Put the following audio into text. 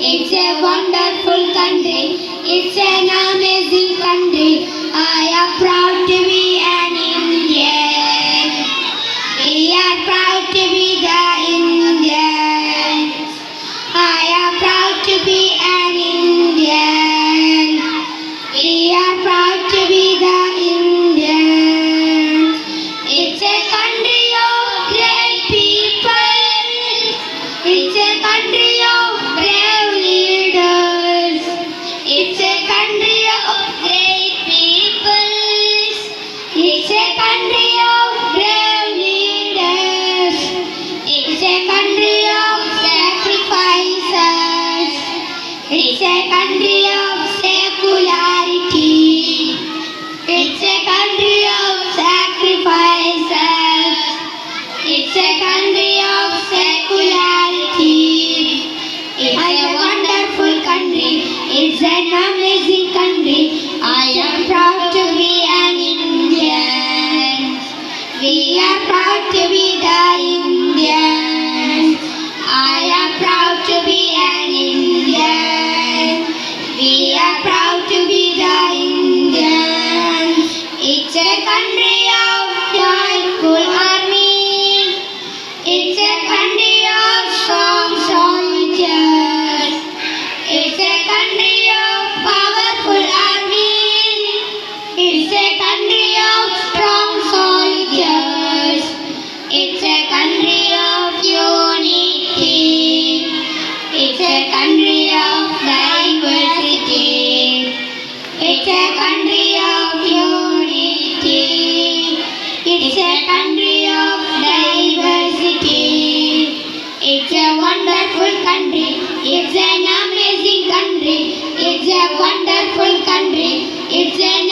It's a wonderful country. It's an amazing country. I am proud to be an Indian. We are proud to be the Indians. I am proud to be an Indian. We are proud to be the Indians. It's a country of great people. It's a country of brave leaders. It's a country of great people. It's a country of brave leaders. It's a country of sacrifices. It's a country of secularity. It's a country of sacrifices. It's a country of secularity. It's a wonderful country. It's an amazing country. I am proud to be an Indian. We are proud to be the Indians. I am proud to be an Indian. We are proud to be the Indians. It's a country of joyful army. It's a country of strong soldiers. It's a country of powerful army. It's a country of strong soldiers. It's a country of unity. It's a country of diversity. It's a country of unity. It's a country of diversity. It's a wonderful country. It's an amazing country. It's a wonderful country. It's an